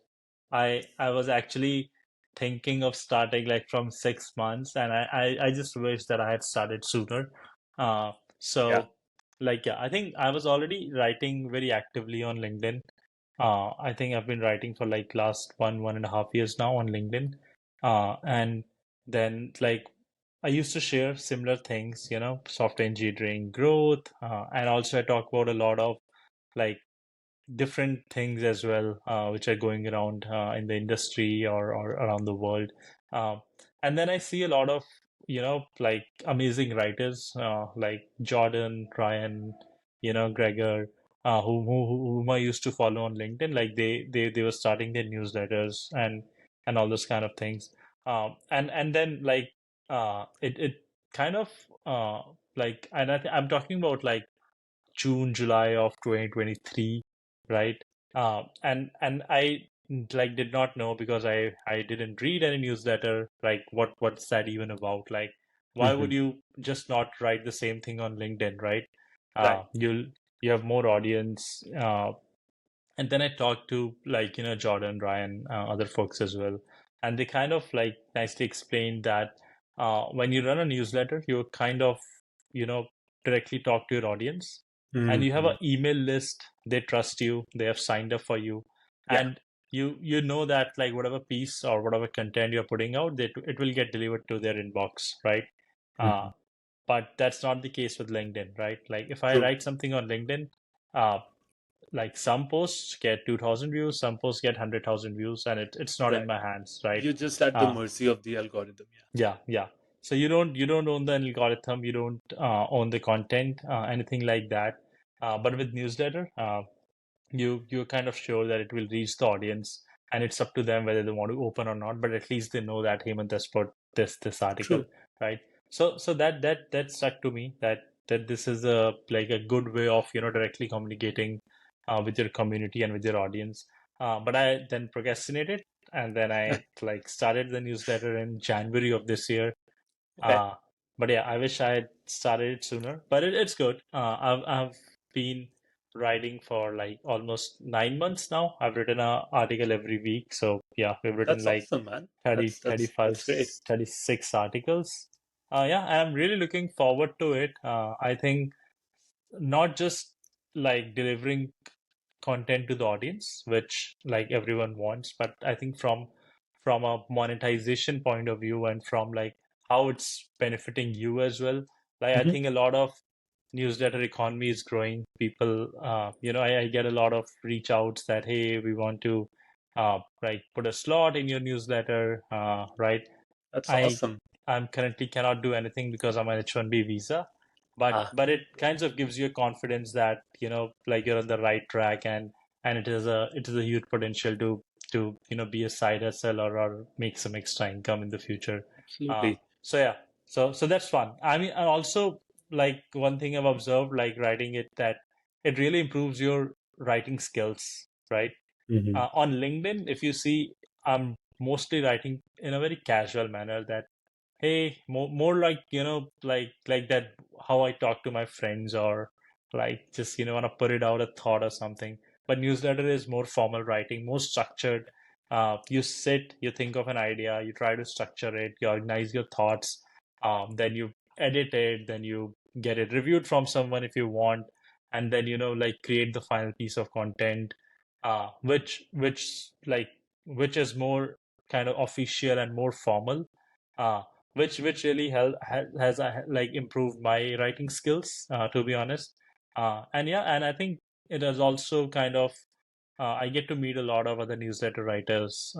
I was actually thinking of starting like from 6 months, and I just wish that I had started sooner. Yeah. So like yeah, I think I was already writing very actively on LinkedIn. I think I've been writing for like last 1.5 years now on LinkedIn. And then like I used to share similar things, software engineering growth, and also I talk about a lot of like different things as well, which are going around in the industry or around the world. Um, and then I see a lot of, like amazing writers like Jordan, Ryan, Gregor, whom I used to follow on LinkedIn. Like they were starting their newsletters, and and all those kind of things. And then like it kind of like, and I'm talking about like June, July of 2023, right? And I like did not know, because I didn't read any newsletter. Like what's that even about? Like why would Hmm. you just not write the same thing on LinkedIn, right? Right. You have more audience. And then I talked to like, Jordan, Ryan, other folks as well. And they kind of like nicely explained that when you run a newsletter, you kind of, you know, directly talk to your audience, and you have Hmm. an email list. They trust you. They have signed up for you. Yeah. And you know that like whatever piece or whatever content you're putting out, it will get delivered to their inbox, right? Uh, Hmm. but that's not the case with LinkedIn, right? Like if I True. write something on LinkedIn, uh, like some posts get 2,000 views, some posts get 100,000 views, and it's not in Right. my hands, right? You're just at the Uh, mercy of the algorithm. yeah, yeah. So you don't own the algorithm, you don't own the content, anything like that. But with newsletter, you're kind of sure that it will reach the audience, and it's up to them whether they want to open or not. But at least they know that Hemant has put this article, True. right? So that stuck to me, that this is a like a good way of directly communicating with your community and with your audience. But I then procrastinated, and then I like started the newsletter in January of this year. Okay. uh, but yeah, I wish I had started it sooner. But it's good. I've been writing for like almost 9 months now. I've written an article every week. So yeah, we've written That's like awesome, man. 30, That's 35, that's great. 36 articles. Yeah, I'm really looking forward to it. I think not just like delivering content to the audience, which like everyone wants, but I think from a monetization point of view, and from like how it's benefiting you as well. Like I Hmm. think a lot of newsletter economy is growing. People, I get a lot of reach outs that, hey, we want to like put a slot in your newsletter, right? That's I awesome. I'm currently cannot do anything because I'm an H-1B visa, but Ah, it kinds of gives you a confidence that like you're on the right track, and it is a huge potential to be a side hustle, or make some extra income in the future. absolutely. So yeah, so that's fun. I mean, and also like one thing I've observed, like writing it, that it really improves your writing skills, right? Hmm. On LinkedIn, if you see, I'm mostly writing in a very casual manner, that hey, more like, like that, how I talk to my friends, or like just, want to put it out a thought or something. But newsletter is more formal writing, more structured. You sit, you think of an idea, you try to structure it, you organize your thoughts, then you edit it, then you get it reviewed from someone if you want, and then, like create the final piece of content, which is more kind of official and more formal, uh, which really has like improved my writing skills, to be honest. And yeah, and I think it has also kind of I get to meet a lot of other newsletter writers,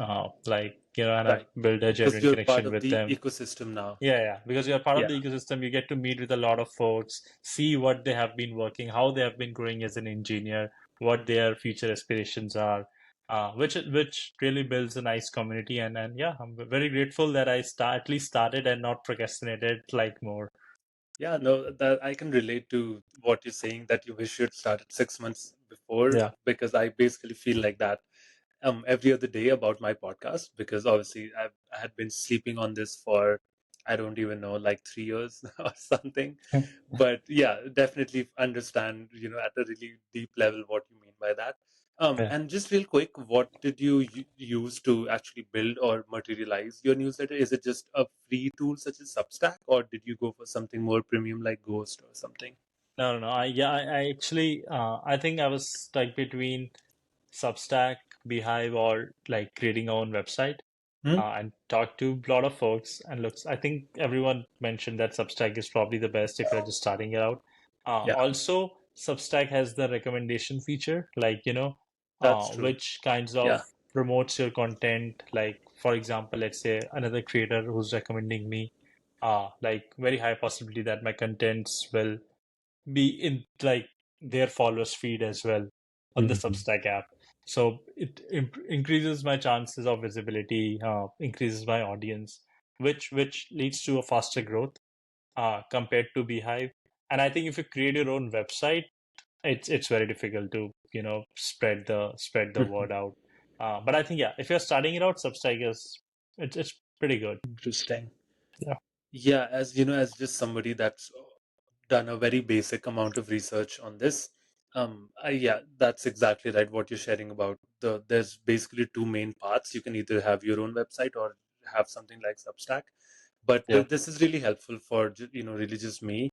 like, and I've Right. built a Because genuine you're part connection of with the them. ecosystem now. Yeah, yeah, because you're part of Yeah. the ecosystem, you get to meet with a lot of folks, see what they have been working, how they have been growing as an engineer, what their future aspirations are, which really builds a nice community. And yeah, I'm very grateful that at least started and not procrastinated like more. Yeah, no, that I can relate to what you're saying that you wish you'd started 6 months before Yeah. because I basically feel like that every other day about my podcast because obviously I had been sleeping on this for I don't even know like 3 years or something. But yeah, definitely understand at a really deep level what you mean by that. Yeah. And just real quick, what did you use to actually build or materialize your newsletter? Is it just a free tool such as Substack, or did you go for something more premium like Ghost or something? No, no, no. I actually, I think I was stuck between Substack, Beehive, or like creating our own website, Hmm? and talked to a lot of folks. And looks, I think everyone mentioned that Substack is probably the best if you're just starting it out. Yeah, Also, Substack has the recommendation feature, like, that's true. which kinds of Yeah. promotes your content. Like, for example, let's say another creator who's recommending me, like very high possibility that my contents will be in like their followers feed as well on the Mhm. Substack app. So it increases my chances of visibility, increases my audience, which leads to a faster growth compared to Beehive. And I think if you create your own website, it's very difficult to spread the word out. But I think yeah, if you're starting it out, Substack is it's pretty good. Interesting. Yeah. Yeah, as you know, as just somebody that's done a very basic amount of research on this, yeah, that's exactly right. What you're sharing about there's basically two main paths. You can either have your own website or have something like Substack. But Yeah. this is really helpful for really just me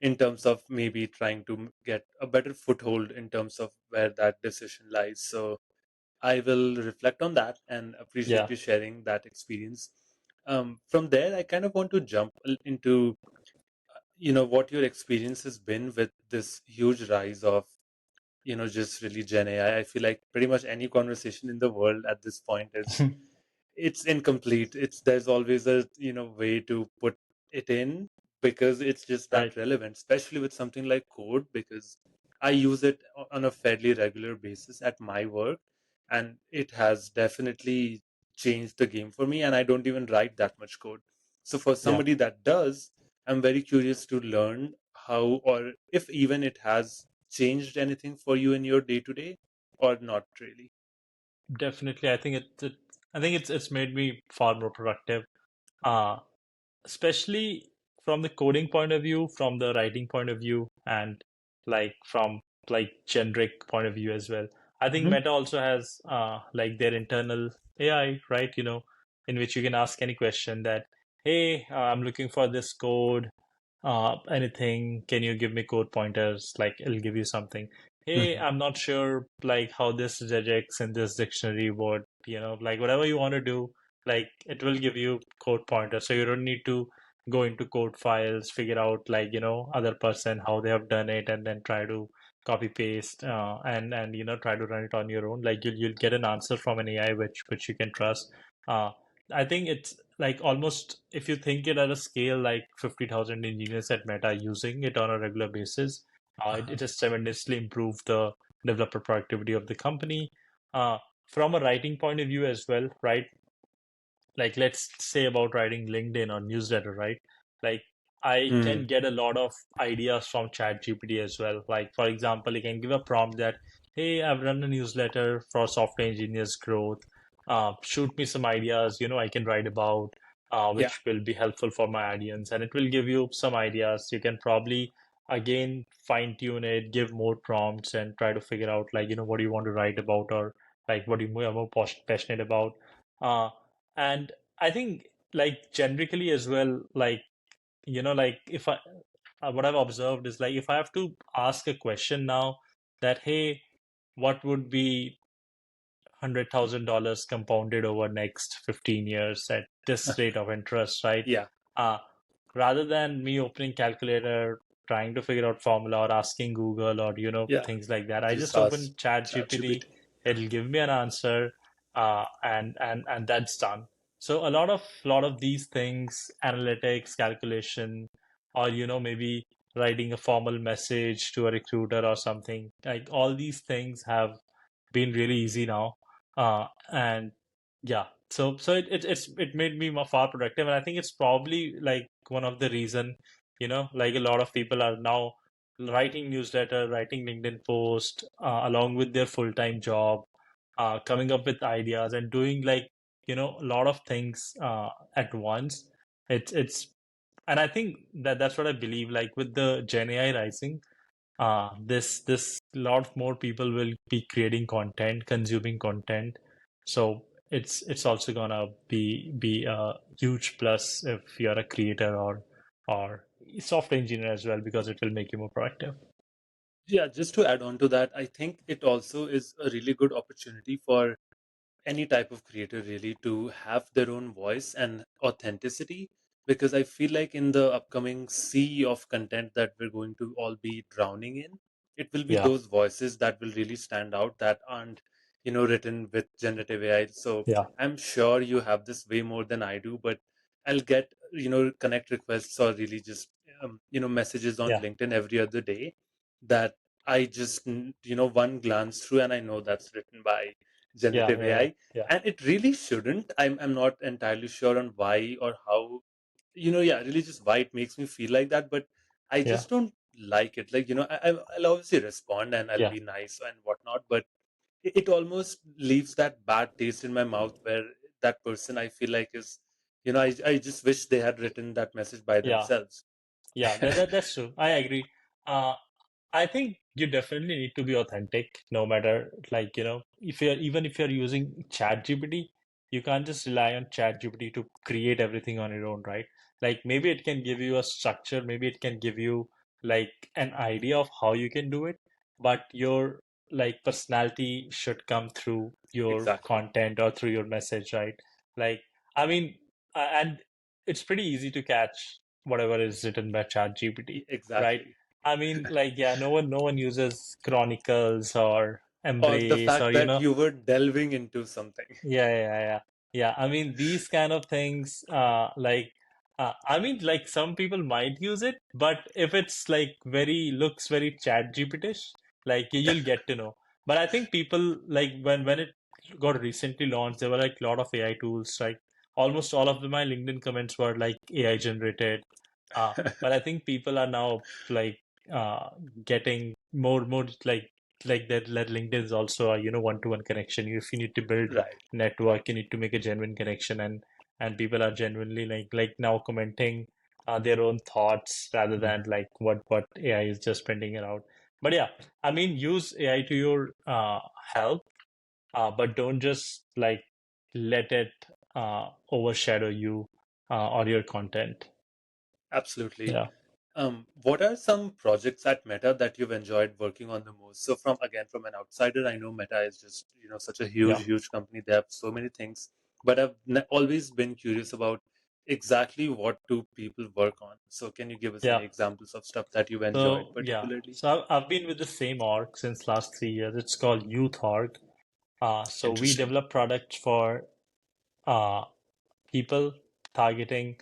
in terms of maybe trying to get a better foothold in terms of where that decision lies. So I will reflect on that and appreciate Yeah. you sharing that experience. From there, I kind of want to jump into what your experience has been with this huge rise of just really Gen AI. I feel like pretty much any conversation in the world at this point is it's incomplete. It's there's always a way to put it in because it's just Right. that relevant, especially with something like code, because I use it on a fairly regular basis at my work, and it has definitely changed the game for me. And I don't even write that much code. So for Yeah. somebody that does, I'm very curious to learn how or if even it has changed anything for you in your day to day or not really. Definitely. I think it's made me far more productive. Uh, Especially from the coding point of view, from the writing point of view, and from generic point of view as well. I think Hmm. Meta also has like their internal AI, right? In which you can ask any question that, hey, I'm looking for this code, anything, can you give me code pointers? Like it'll give you something. Hey, Hmm. I'm not sure like how this regex in this dictionary word, like whatever you want to do, like it will give you code pointers. So you don't need to go into code files, figure out like, other person how they have done it and then try to copy paste and try to run it on your own. Like you'll get an answer from an AI which you can trust. Uh, I think it's like almost if you think it at a scale like 50,000 engineers at Meta using it on a regular basis, it Uh-huh. has tremendously improved the developer productivity of the company. Uh, from a writing point of view as well, right? Like let's say about writing LinkedIn or newsletter, right? Like I can Hmm. get a lot of ideas from ChatGPT as well. Like for example, you can give a prompt that, hey, I've run a newsletter for software engineers growth. Shoot me some ideas, I can write about, Yeah. which will be helpful for my audience, and it will give you some ideas. You can probably again fine tune it, give more prompts, and try to figure out like what do you want to write about or like what you are more passionate about. Uh, and I think like generically as well, like, like if what I've observed is like if I have to ask a question now that, hey, what would be $100,000 compounded over next 15 years at this rate of interest, right? Yeah. Uh, Rather than me opening calculator, trying to figure out formula or asking Google or, Yeah. things like that, I Just just ask open Chat GPT, ChatGPT. it'll give me an answer, and that's done. So a lot of these things, analytics, calculation, or, maybe writing a formal message to a recruiter or something, like all these things have been really easy now. And yeah, so it made me more far productive, and I think it's probably like one of the reason, like a lot of people are now writing newsletter, writing LinkedIn post, along with their full-time job, coming up with ideas and doing like, a lot of things at once. It's and I think that's what I believe. Like with the Gen AI rising, this lot more people will be creating content, consuming content. So it's also gonna be a huge plus if you're a creator or software engineer as well, because it will make you more productive. Yeah, just to add on to that, I think it also is a really good opportunity for any type of creator really to have their own voice and authenticity, because I feel like in the upcoming sea of content that we're going to all be drowning in, it will be Yeah, those voices that will really stand out that aren't written with generative AI. So yeah, I'm sure you have this way more than I do, but I'll get connect requests or really just messages on yeah, LinkedIn every other day that I just, one glance through and I know that's written by Yeah, generative yeah, yeah, AI. yeah, And it really shouldn't. I'm not entirely sure on why or how, yeah, really just why it makes me feel like that. But I yeah, just don't like it. Like, I'll obviously respond and I'll yeah, be nice and whatnot, but it almost leaves that bad taste in my mouth where that person I feel like is, I just wish they had written that message by yeah. themselves. Yeah, that's true. I agree. Uh, I think you definitely need to be authentic, no matter like, if you're even if you're using ChatGPT, you can't just rely on ChatGPT to create everything on your own, right? Like maybe it can give you a structure, maybe it can give you like an idea of how you can do it, but your like personality should come through your Exactly. content or through your message, right? Like, I mean, and it's pretty easy to catch whatever is written by ChatGPT, right? Exactly. I mean, like, yeah, no one uses Chronicles or Or the Embrace fact or, that you were delving into something. yeah, yeah, yeah, yeah. Yeah, I mean, these kind of things, I mean, like some people might use it, but if it's like looks very chat GPT-ish, like you'll get to know. But I think people like when it got recently launched, there were like a lot of AI tools, like almost all of my LinkedIn comments were like AI generated. But I think people are now like uh getting more like that LinkedIn is also a one-to-one connection. If you need to build Right. network, you need to make a genuine connection, and people are genuinely like now commenting their own thoughts rather than Mhm. like what AI is just printing it out. But yeah, I mean, use AI to your help, but don't just like let it overshadow you or your content. Absolutely. Yeah, What are some projects at Meta that you've enjoyed working on the most? So from an outsider, I know Meta is just, such a yeah, huge company. They have so many things, but I've always been curious about exactly what do people work on. So can you give us any yeah. examples of stuff that you've enjoyed So yeah, particularly? so I've been with the same org since last 3 years. It's called Youth Org. So we Interesting. develop products for uh, people targeting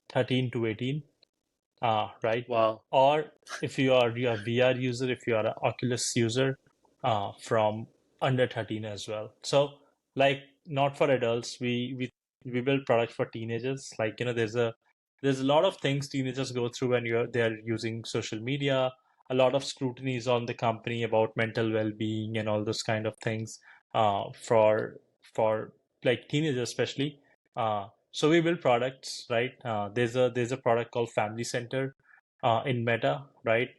13 to 18, right? Wow. Or if you are VR user, if you are an Oculus user, from under 13 as well. So like not for adults, we build products for teenagers. Like there's a lot of things teenagers go through when they're using social media. A lot of scrutiny is on the company about mental well-being and all those kind of things. For like teenagers especially. So we build products, right? There's a product called Family Center in Meta, right?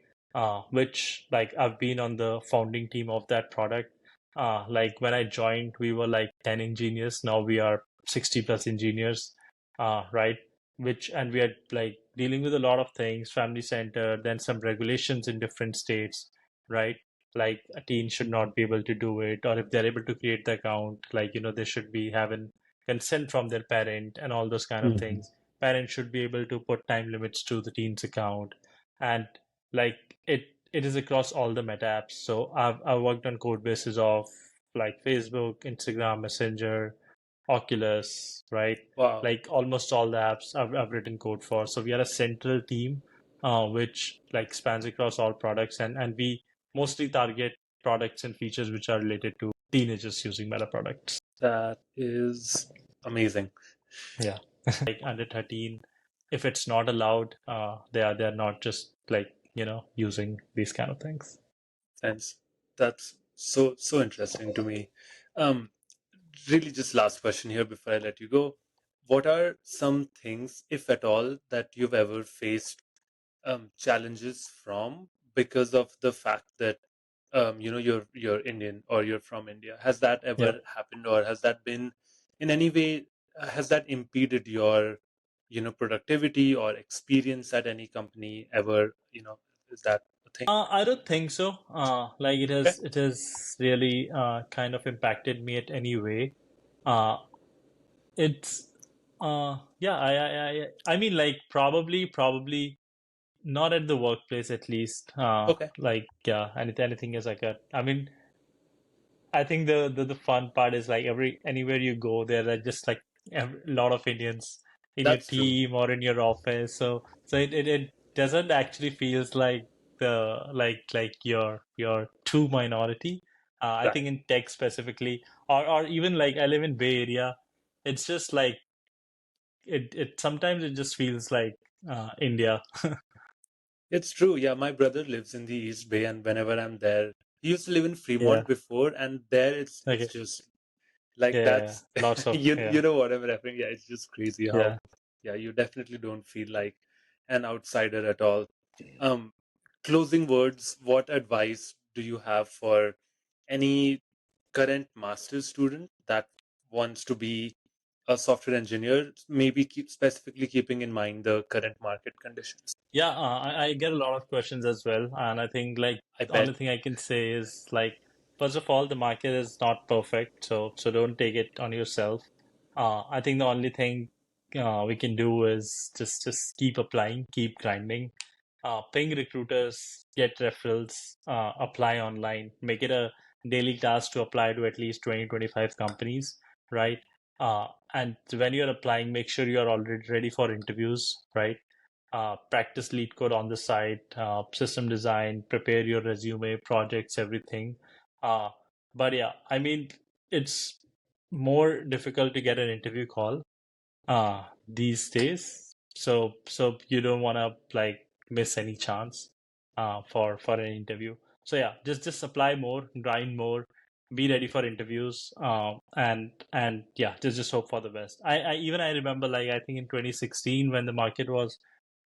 Which like I've been on the founding team of that product. Like when I joined, we were like 10 engineers. Now we are 60 plus engineers, right? Which and we are like dealing with a lot of things, Family Center, then some regulations in different states, right? Like a teen should not be able to do it, or if they're able to create the account, like they should be having consent from their parent and all those kind of Mhm. things. Parents should be able to put time limits to the teen's account, and like it is across all the meta apps. So I've worked on code bases of like Facebook, Instagram, Messenger, Oculus, right? Wow. Like almost all the apps I've written code for. So we are a central team which like spans across all products, and we mostly target products and features which are related to teenagers using meta products. That is amazing. Yeah. Like under 13, if it's not allowed, they are not just like, using these kind of things. Thanks. That's so interesting to me. Um, Really, just last question here before I let you go. What are some things, if at all, that you've ever faced challenges from because of the fact that you're Indian or you're from India? Has that Yeah. ever happened, or has that been in any way has that impeded your productivity or experience at any company ever? Is that a thing? I don't think so. Like it Okay, has it has really kind of impacted me at any way. Uh, it's yeah, I mean like probably not at the workplace at least. okay, Like yeah, anything is like I mean, I think the fun part is like anywhere you go, there are just like a lot of Indians in your that's true. team or in your office. So it doesn't actually feels like. you're too minority. I Right. think in tech specifically, or even like I live in Bay Area, it's just like it sometimes it just feels like India. It's true. Yeah, my brother lives in the East Bay, and whenever I'm there, he used to live in Yeah. Fremont before, and there it's Okay. just like Yeah. that's Lots of you yeah. know what I'm referring. Yeah, it's just crazy how Yeah. yeah, you definitely don't feel like an outsider at all. Um, Closing words, what advice do you have for any current master's student that wants to be a software engineer, maybe keep specifically keeping in mind the current market conditions? Yeah, I get a lot of questions as well, and I think like I the only bet. thing I can say is like first of all, the market is not perfect, so don't take it on yourself. I think the only thing we can do is just keep applying, keep grinding, ping recruiters, get referrals, apply online, make it a daily task to apply to at least 20-25 companies, right? And when you're applying, make sure you're already ready for interviews, right? Practice LeetCode on the side, system design, prepare your resume, projects, everything. Uh, but yeah, I mean, it's more difficult to get an interview call these days. So you don't want to like miss any chance for an interview. So yeah, just apply more, grind more, be ready for interviews, and yeah, just hope for the best. I remember like I think in 2016 when the market was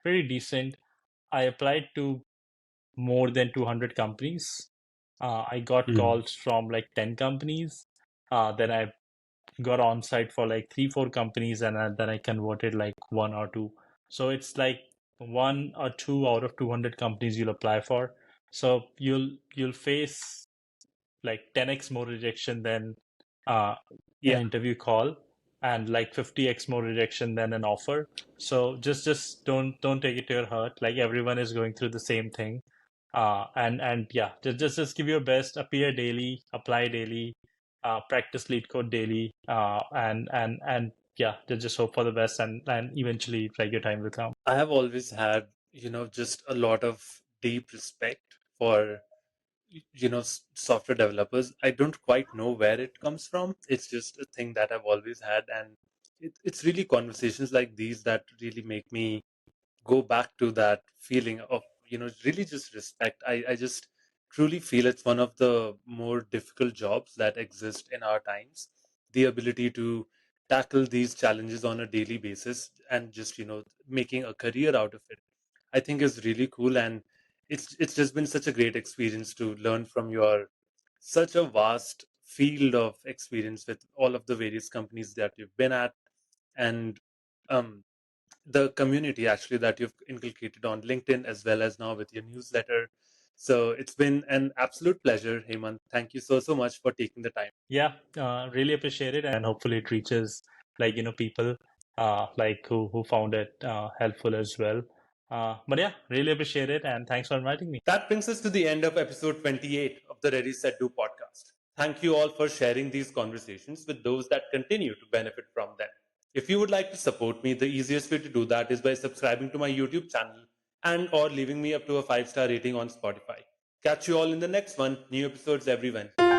pretty decent, I applied to more than 200 companies. I got Hmm. calls from like 10 companies. Then I got on site for like 3-4 companies, and then I converted like one or two. So it's like one or two out of 200 companies you'll apply for. So you'll face like 10x more rejection than uh, an Yeah, interview call, and like 50x more rejection than an offer. So just don't take it to your heart. Like everyone is going through the same thing. And yeah, just give your best, appear daily, apply daily, practice lead code daily, and yeah, just hope for the best, and eventually like your time will come. I have always had, just a lot of deep respect for, software developers. I don't quite know where it comes from. It's just a thing that I've always had. And it's really conversations like these that really make me go back to that feeling of really just respect. I just truly feel it's one of the more difficult jobs that exist in our times. The ability to tackle these challenges on a daily basis and just making a career out of it, I think is really cool. And it's just been such a great experience to learn from your such a vast field of experience with all of the various companies that you've been at. And um the community actually that you've inculcated on LinkedIn as well as now with your newsletter. So it's been an absolute pleasure, Hemant. Thank you so much for taking the time. Yeah, really appreciate it, and hopefully it reaches like people like who found it helpful as well. But yeah, really appreciate it, and thanks for inviting me. That brings us to the end of episode 28 of the Ready Set Do podcast. Thank you all for sharing these conversations with those that continue to benefit from them. If you would like to support me, the easiest way to do that is by subscribing to my YouTube channel and or leaving me up to a 5-star rating on Spotify. Catch you all in the next one. New episodes every Wednesday.